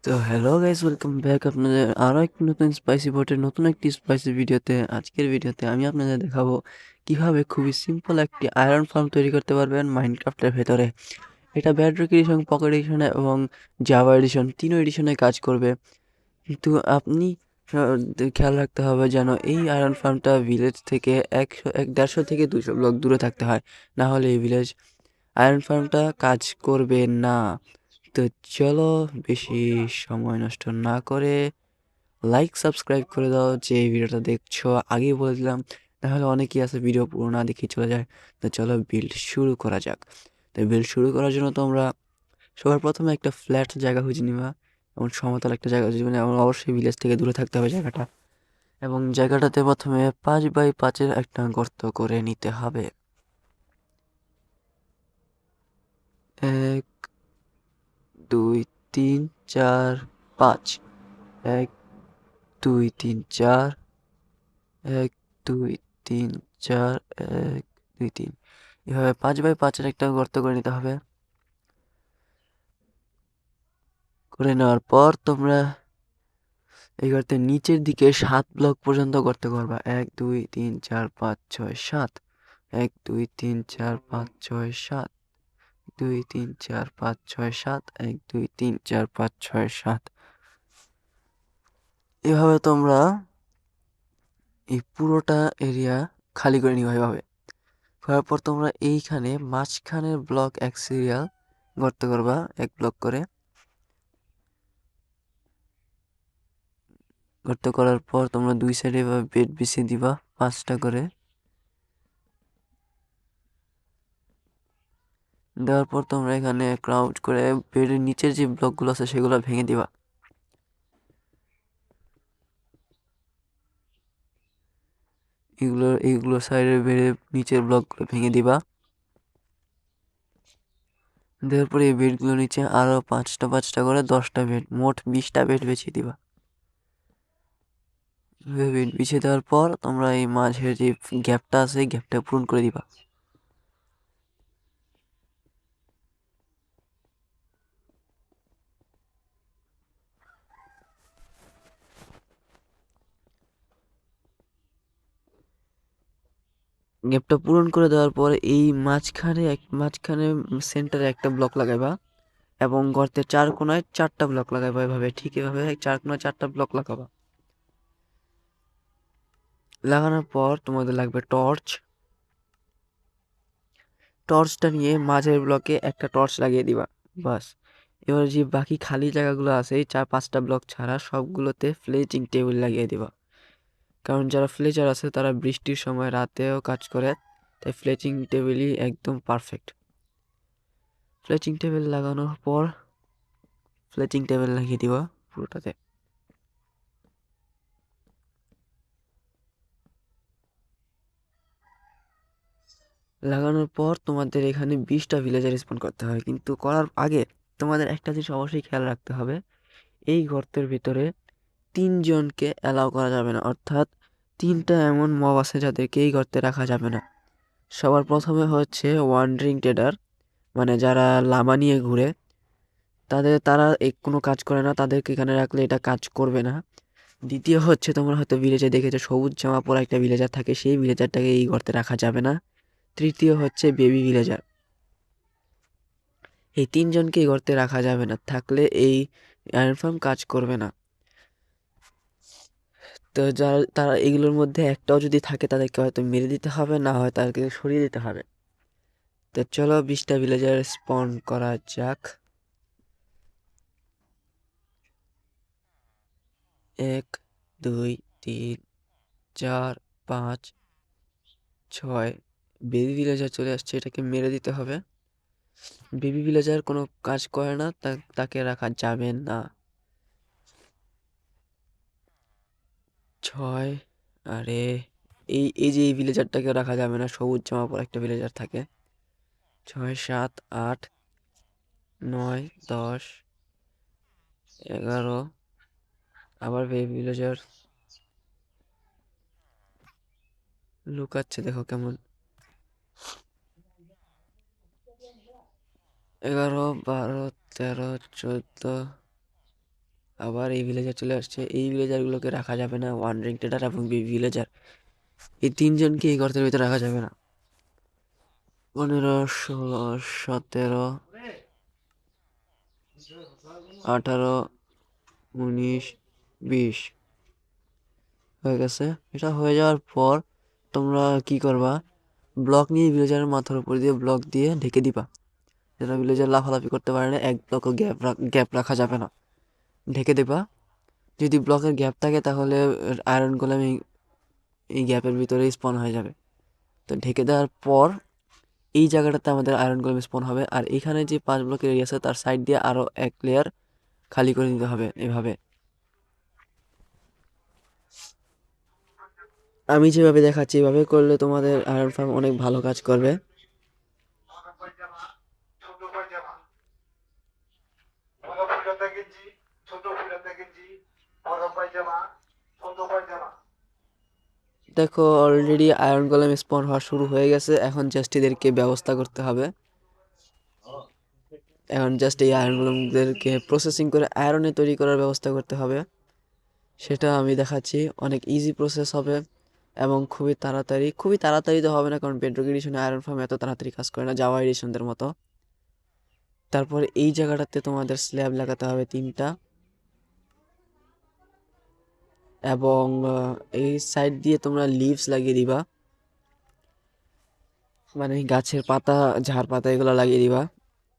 তো hello guys, welcome back আপনাদের আরও একটি নতুন স্পাইসি বোটের নতুন একটি স্পাইসি ভিডিওতে। আজকের ভিডিওতে আমি আপনাদের দেখাবো কিভাবে খুবই সিম্পল একটি আয়রন ফার্ম তৈরি করতে পারবেন মাইনক্রাফটের ভেতরে। এটা ব্যাডরক এডিশন, পকেট এডিশন এবং জাভা এডিশন তিনও এডিশনে কাজ করবে। কিন্তু আপনি খেয়াল রাখতে হবে যেন এই আয়রন ফার্মটা ভিলেজ থেকে 150 থেকে 200 ব্লক দূরে থাকতে হয়, না হলে এই ভিলেজ আয়রন ফার্মটা কাজ করবে না। তো চলো, বেশি সময় নষ্ট না করে লাইক সাবস্ক্রাইব করে দাও। যে এই ভিডিওটা দেখছো আগেই বলে দিলাম, তাহলে অনেকেই আছে ভিডিও পুরো না দেখে চলে যায়। তো চলো বিল্ড শুরু করা যাক। তো বিল্ড শুরু করার জন্য তোমরা সবার প্রথমে একটা ফ্ল্যাট জায়গা খুঁজে নিবা এবং সমতল একটা জায়গা খুঁজে নিবা, এবং অবশ্যই ভিলেজ থেকে দূরে থাকতে হবে জায়গাটা। এবং জায়গাটাতে প্রথমে 5x5-এর একটা গর্ত করে নিতে হবে। 1 2 3 4 5। 1 2 3 4, 1 2 3 4, 1 2 3। এভাবে 5x5-এর একটা গর্ত করে নিতে হবে। করে নেওয়ার পর তোমরা এই গর্তের নিচের দিকে 7 ব্লক পর্যন্ত গর্ত করবা। 1 2 3 4 5 6 7। 1 2 3 4 5 6 7। 2 3 4 5 6 7। 1 2 3 4 5 6 7। এভাবে তোমরা এই পুরোটা এরিয়া খালি করে নিবা। এভাবে করার পর তোমরা এইখানে মাঝখানের ব্লক 1 সিরিয়াল গর্ত করবা, 1 ব্লক করে। গর্ত করার পর তোমরা 2 সাইডে এভাবে বেড বিছিয়ে দিবা 5টা করে। দেওয়ার পর তোমরা এখানে ক্রাউড করে বেডের নিচের যে ব্লকগুলো আছে সেগুলো ভেঙে দিবা। এইগুলো সাইডের বেডের নিচের ব্লকগুলো ভেঙে দিবা। দেওয়ার পরে এই বেডগুলো নিচে আরও 5টা করে 10টা বেড, মোট 20টা বেড বিছিয়ে দিবা। বেড বিছিয়ে দেওয়ার পর তোমরা এই মাঝের যে গ্যাপটা আছে এই গ্যাপটা পূরণ করে দিবা। গ্যাপটা পূরণ করে দেওয়ার পর এই মাঝখানে সেন্টারে একটা ব্লক লাগাইবা এবং গর্তের 4 কোণায় 4টা ব্লক লাগাইবা। এভাবে ঠিক এভাবে 4 কোণায় 4টা ব্লক লাগাবা। লাগানোর পর তোমাদের লাগবে টর্চ। টর্চটা নিয়ে মাঝের ব্লকে একটা টর্চ লাগিয়ে দিবা, বাস। এবার যে বাকি খালি জায়গাগুলো আছে এই 4-5টা ব্লক ছাড়া সবগুলোতে ফ্লেচিং টেবিল লাগিয়ে দিবা। কারণ যারা ফ্লেচার আছে তারা বৃষ্টির সময় রাতেও কাজ করে, তাই ফ্লেচিং টেবিলই একদম পারফেক্ট। ফ্লেচিং টেবিল লাগানোর পর ফ্লেচিং টেবিল লাগিয়ে দিবা পুরোটাতে। লাগানোর পর তোমাদের এখানে 20টা ভিলেজার স্পন করতে হবে, কিন্তু করার আগে তোমাদের একটা জিনিস অবশ্যই খেয়াল রাখতে হবে। এই গর্তের ভিতরে 3 জনকে অ্যালাউ করা যাবে না, অর্থাৎ 3টা এমন মব আছে যাদেরকে এই গর্তে রাখা যাবে না। সবার প্রথমে হচ্ছে ওয়ান্ডারিং ট্রেডার, মানে যারা লামা নিয়ে ঘুরে, তারা কোনো কাজ করে না, তাদেরকে এখানে রাখলে এটা কাজ করবে না। দ্বিতীয় হচ্ছে, তোমরা হয়তো ভিলেজে দেখেছো সবুজ জামা পরা একটা ভিলেজার থাকে, সেই ভিলেজারটাকে এই গর্তে রাখা যাবে না। তৃতীয় হচ্ছে বেবি ভিলেজার। এই 3 জনকে এই গর্তে রাখা যাবে না, থাকলে এই আয়রন ফার্ম কাজ করবে না। তো তারা এগুলোর মধ্যে একটাও যদি থাকে তাদেরকে হয়তো মেরে দিতে হবে, না হয় তাদেরকে সরিয়ে দিতে হবে। তো চলো 20টা ভিলেজার স্পন করা যাক। 1 2 3 4 5 6। বেবি ভিলেজার চলে আসছে, এটাকে মেরে দিতে হবে। বেবি ভিলেজার কোনো কাজ করে না, তাকে রাখা যাবে না। 6। আরে এই এই যে এই ভিলেজারটাকে রাখা যাবে না, সবুজ জামা পরা একটা ভিলেজার থাকে। 6 7 8 9 10 11। আবার বেবি ভিলেজার লুকাচ্ছে, দেখো কেমন। 11 12 13 14 আবার এই ভিলেজার চলে আসছে। এই ভিলেজারগুলোকে রাখা যাবে না, ওয়ান র্যাঙ্ক ট্রেডার এবং ভিলেজার, এই তিনজনকে এই গর্তের ভিতরে রাখা যাবে না। 15, 16, 17, 18, 19, 20 হয়ে গেছে। এটা হয়ে যাওয়ার পর তোমরা কি করবা, ব্লক নিয়ে ভিলেজারের মাথার উপর দিয়ে ব্লক দিয়ে ঢেকে দিবা, যেন ভিলেজার লাফালাফি করতে পারে না। এক ব্লকও গ্যাপ রাখা যাবে না, ঢেকে দেবা। যদি ব্লকের গ্যাপ থাকে তাহলে আয়রন গোলেম এই গ্যাপের ভিতরে স্পন হয়ে যাবে। তো ঢেকে দেওয়ার পর এই জায়গাটাতে আমাদের আয়রন গোলেম স্পন হবে, আর এখানে যে 5 ব্লকের এরিয়া আছে তার সাইড দিয়ে আরও এক লেয়ার খালি করে নিতে হবে। এভাবে আমি যেভাবে দেখাচ্ছি এভাবে করলে তোমাদের আয়রন ফার্ম অনেক ভালো কাজ করবে। দেখো অলরেডি আয়রন গোলেম স্পন হওয়া শুরু হয়ে গেছে। এখন জাস্ট এদেরকে ব্যবস্থা করতে হবে। এখন জাস্ট এই আয়রন গোলেমদেরকে প্রসেসিং করে আয়রনে তৈরি করার ব্যবস্থা করতে হবে। সেটা আমি দেখাচ্ছি, অনেক ইজি প্রসেস হবে এবং খুবই তাড়াতাড়ি তো হবে না, কারণ বেডরক এডিশনে আয়রন ফার্ম এত তাড়াতাড়ি কাজ করে না জাভা এডিশনদের মতো। তারপরে এই জায়গাটাতে তোমাদের স্ল্যাব লাগাতে হবে 3টা, এবং এই সাইড দিয়ে তোমরা লিভস লাগিয়ে দিবা, মানে গাছের পাতা, ঝাড় পাতা এগুলো লাগিয়ে দিবা।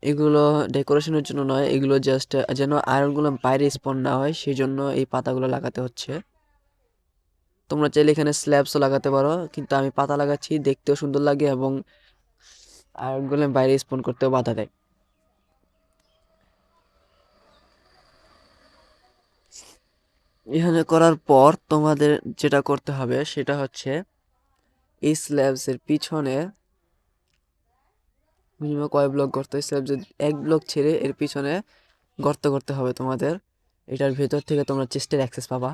এগুলো ডেকোরেশনের জন্য নয়, এগুলো জাস্ট যেন আয়রনগুলো বাইরে স্পন না হয় সেই জন্য এই পাতাগুলো লাগাতে হচ্ছে। তোমরা চাইলে এখানে স্ল্যাবসও লাগাতে পারো, কিন্তু আমি পাতা লাগাচ্ছি, দেখতেও সুন্দর লাগে এবং আয়রনগুলো বাইরে স্পন করতেও বাধা দেয়। এখানে করার পর তোমাদের যেটা করতে হবে সেটা হচ্ছে এই স্ল্যাবসের পিছনে মিনিমাম কয় ব্লক গর্ত, স্ল্যাবসের 1 ব্লক ছেড়ে এর পিছনে গর্ত করতে হবে তোমাদের। এটার ভেতর থেকে তোমরা চেস্টের অ্যাক্সেস পাবা।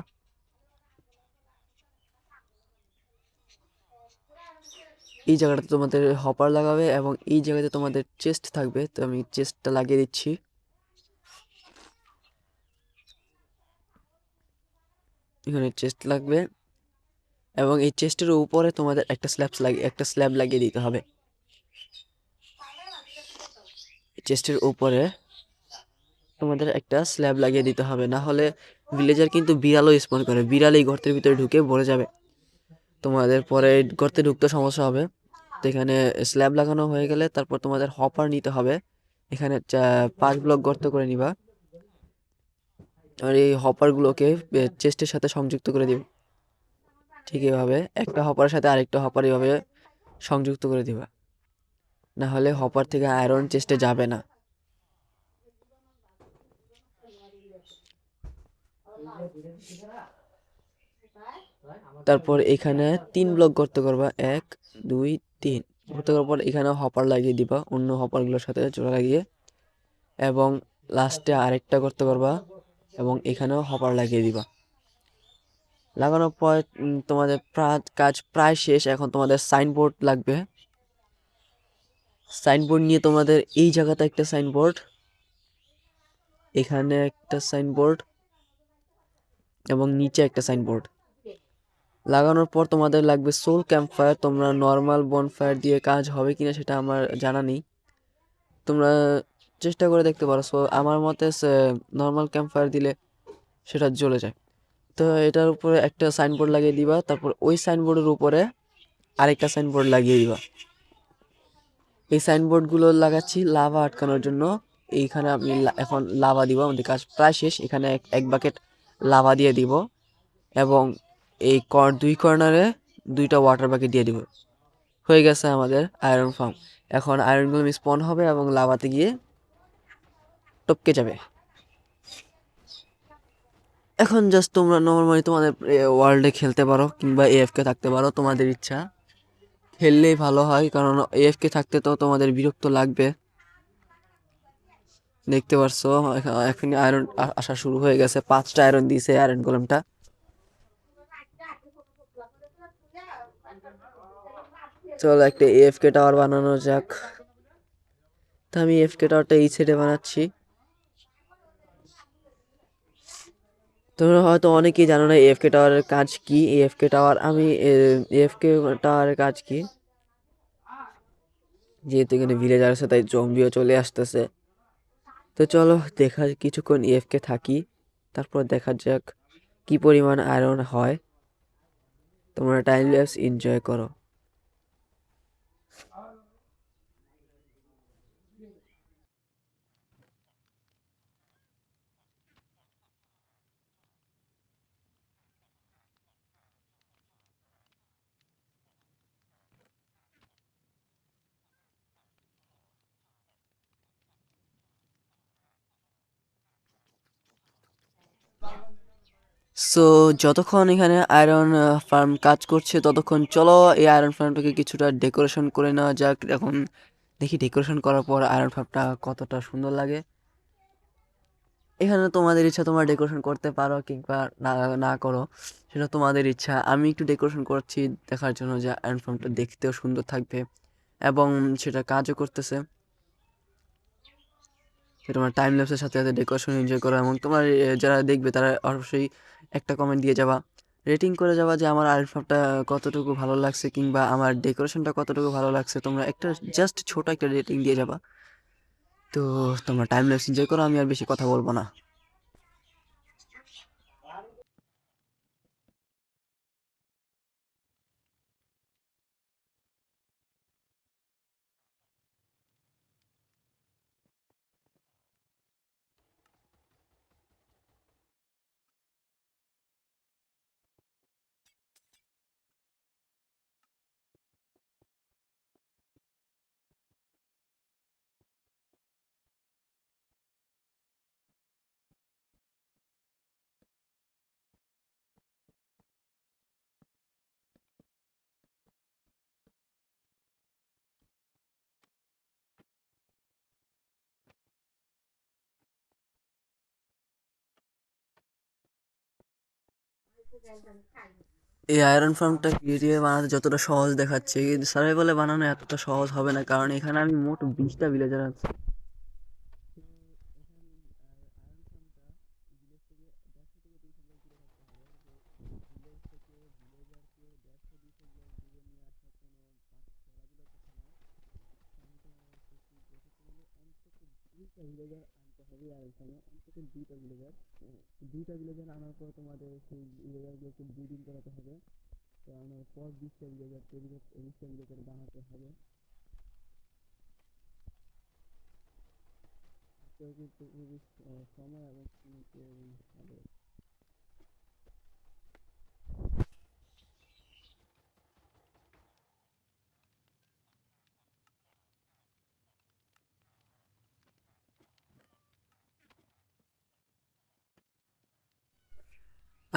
এই জায়গাটাতে তোমাদের হপার লাগাবে এবং এই জায়গাতে তোমাদের চেস্ট থাকবে। তো আমি চেস্টটা লাগিয়ে দিচ্ছি। এখানে চেস্ট লাগবে এবং এই চেস্টের উপরে তোমাদের একটা স্ল্যাব লাগিয়ে দিতে হবে। চেস্টের উপরে তোমাদের একটা স্ল্যাব লাগিয়ে দিতে হবে, না হলে ভিলেজার কিন্তু বিড়ালও স্পন করে, বিড়াল এই গর্তের ভিতরে ঢুকে মরে যাবে, তোমাদের পরে গর্তে ঢুকতে সমস্যা হবে। তো এখানে স্ল্যাব লাগানো হয়ে গেলে তারপর তোমাদের হপার নিতে হবে। এখানে 5 ব্লক গর্ত করে নিবা, আর এই হপারগুলোকে চেস্টের সাথে সংযুক্ত করে দিব। ঠিক এভাবে একটা হপারের সাথে আরেকটা হপার এভাবে সংযুক্ত করে দিবা, না হলে হপার থেকে আয়রন চেস্টে যাবে না। তারপর এখানে 3 ব্লক গর্ত করবা, 1 2 3 গর্ত করার পর এখানে হপার লাগিয়ে দিবা অন্য হপারগুলোর সাথে জোড়া লাগিয়ে, এবং লাস্টে আরেকটা গর্ত করবা এবং এখানেও হপার লাগিয়ে দিবা। লাগানোর পর তোমাদের কাজ প্রায় শেষ। এখন তোমাদের সাইনবোর্ড লাগবে। সাইনবোর্ড নিয়ে তোমাদের এই জায়গাতে একটা সাইনবোর্ড, এখানে একটা সাইনবোর্ড এবং নিচে একটা সাইনবোর্ড লাগানোর পর তোমাদের লাগবে সোল ক্যাম্পফায়ার। তোমরা নর্মাল বনফায়ার দিয়ে কাজ হবে কিনা সেটা আমার জানা নেই, তোমরা চেষ্টা করে দেখতে পারো। সো আমার মতে নর্মাল ক্যাম্পফায়ার দিলে সেটা জ্বলে যায়। তো এটার উপরে একটা সাইনবোর্ড লাগিয়ে দিবা, তারপর ওই সাইনবোর্ডের উপরে আরেকটা সাইনবোর্ড লাগিয়ে দিবা। এই সাইনবোর্ডগুলো লাগাচ্ছি লাভা আটকানোর জন্য। এইখানে আমি এখন লাভা দিব, আমাদের কাজ প্রায় শেষ। এখানে এক বাকেট লাভা দিয়ে দিব এবং এই 2 কর্নারে 2টা ওয়াটার বাকেট দিয়ে দিব। হয়ে গেছে আমাদের আয়রন ফার্ম। এখন আয়রনগুলো স্পন হবে এবং লাভাতে গিয়ে টপকে যাবে। এখন জাস্ট তোমরা নর্মালি তোমাদের ওয়ার্ল্ডে খেলতে পারো কিংবা এএফকে থাকতে পারো, তোমাদের ইচ্ছা। খেললেই ভালো হয়, কারণ এএফকে থাকতে তো তোমাদের বিরক্ত লাগবে। দেখতে পারছো এখন আয়রন আসা শুরু হয়ে গেছে, 5টা আয়রন দিয়েছে আয়রন গোলেমটা। চলো একটা এএফকে টাওয়ার বানানো যাক। তো আমি এএফকে টাওয়ারটা এই সাইডে বানাচ্ছি। তোমরা হয়তো অনেকেই জানো না এএফকে টাওয়ারের কাজ কি। এএফকে টাওয়ার আমি এএফকে টাওয়ারের কাজ কি, যেহেতু এখানে ভিলেজার আছে তাই জম্বিও চলে আসতেছে। তো চলো দেখা কিছুক্ষণ এএফকে থাকি, তারপর দেখা যাক কি পরিমাণ আয়রন হয়। তোমরা টাইম ল্যাপস এনজয় করো। সো যতক্ষণ এখানে আয়রন ফার্ম কাজ করছে ততক্ষণ চলো এই আয়রন ফার্মটাকে কিছুটা ডেকোরেশন করে নেওয়া যাক। এখন দেখি ডেকোরেশন করার পর আয়রন ফার্মটা কতটা সুন্দর লাগে। এখানে তোমাদের ইচ্ছা, তোমরা ডেকোরেশন করতে পারো কিংবা না না করো, সেটা তোমাদের ইচ্ছা। আমি একটু ডেকোরেশন করছি দেখার জন্য যে আয়রন ফার্মটা দেখতেও সুন্দর থাকবে এবং সেটা কাজও করতেছে। তোমার টাইম ল্যাপসের সাথে সাথে ডেকোরেশন এনজয় করো এবং তোমার যারা দেখবে তারা অবশ্যই একটা কমেন্ট দিয়ে যাবা, রেটিং করে যাবা যে আমার আয়রন ফার্মটা কতটুকু ভালো লাগছে কিংবা আমার ডেকোরেশনটা কতটুকু ভালো লাগছে। তোমরা একটা জাস্ট ছোট একটা রেটিং দিয়ে যাবা। তো তোমরা টাইম ল্যাপস এনজয় করো, আমি আর বেশি কথা বলবো না। এই আয়রন ফার্মটা ক্রিয়েটিভে বানাতে যতটা সহজ দেখাচ্ছে, কিন্তু সার্ভাইভালে বানানো এতটা সহজ হবে না, কারণ এখানে আমি মোট 20টা ভিলেজার আছে। ভিলেজার আনতে হবে আয়রন ফার্মে, অন্তত 2টা ভিলেজার। 2টা ভিলেজার আনার পর তোমাদের সেই ভিলেজারগুলোকে ব্রিডিং করাতে হবে। তো আনার পর 20টা ভিলেজার তৈরি করতে, 20টা ভিলেজার বানাতে হবে। তো কিন্তু খুবই সময় এবং হবে।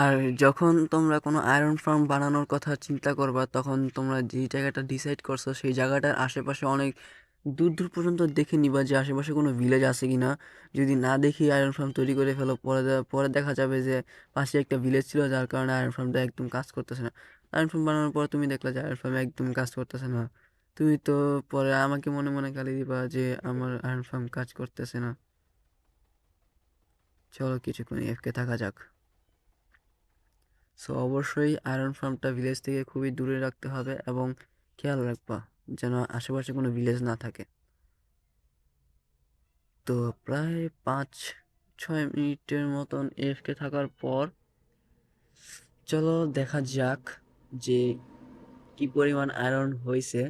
আর যখন তোমরা কোনো আয়রন ফার্ম বানানোর কথা চিন্তা করবা, তখন তোমরা যেই জায়গাটা ডিসাইড করছো সেই জায়গাটার আশেপাশে অনেক দূর দূর পর্যন্ত দেখে নিবা যে আশেপাশে কোনো ভিলেজ আছে কি না। যদি না দেখি আয়রন ফার্ম তৈরি করে ফেলো, পরে পরে দেখা যাবে যে পাশে একটা ভিলেজ ছিল, যার কারণে আয়রন ফার্মটা একদম কাজ করতেছে না। আয়রন ফার্ম বানানোর পর তুমি দেখলা যে আয়রন ফার্ম একদম কাজ করতেছে না। তুমি তো পরে আমাকে মনে মনে গালি দিবা যে আমার আয়রন ফার্ম কাজ করতেছে না। চলো কিছুক্ষণ এফকে থাকা যাক। সো অবশ্যই আয়রন ফার্মটা ভিলেজ থেকে খুবই দূরে রাখতে হবে এবং খেয়াল রাখবা যেন আশেপাশে কোনো ভিলেজ না থাকে। তো প্রায় 5-6 মিনিটের মতন এফকে থাকার পর চলো দেখা যাক যে কি পরিমাণ আয়রন হয়েছে।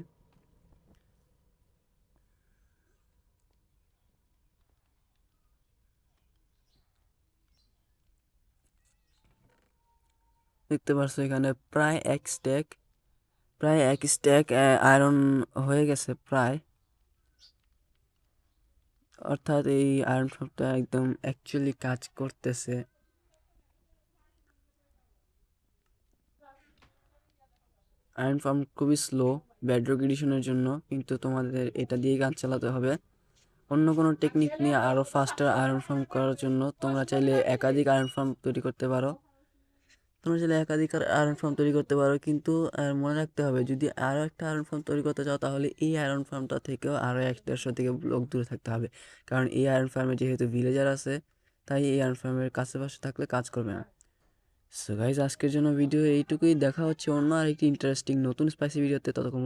দেখতে পারছো এখানে প্রায় এক স্ট্যাক আয়রন হয়ে গেছে প্রায়। অর্থাৎ এই আয়রন ফার্মটা একদম অ্যাকচুয়ালি কাজ করতেছে। আয়রন ফার্ম খুবই স্লো বেডরক এডিশনের জন্য, কিন্তু তোমাদের এটা দিয়ে কাজ চালাতে হবে। অন্য কোনো টেকনিক নিয়ে আরও ফাস্টার আয়রন ফার্ম করার জন্য তোমরা চাইলে একাধিক আয়রন ফার্ম তৈরি করতে পারো। কিন্তু মনে রাখতে হবে, যদি আরও একটা আয়রন ফার্ম তৈরি করতে চাও তাহলে এই আয়রন ফার্মটা থেকেও আরও 1-1.5 থেকে ব্লক দূরে থাকতে হবে। কারণ এই আয়রন ফার্মে যেহেতু ভিলেজার আছে, তাই এই আয়রন ফার্মের কাছাকাছি থাকলে কাজ করবে না। সো গাইজ আজকের জন্য ভিডিও এইটুকুই, দেখা হচ্ছে অন্য আরেকটি ইন্টারেস্টিং নতুন স্পাইসি ভিডিওতে। ততক্ষণ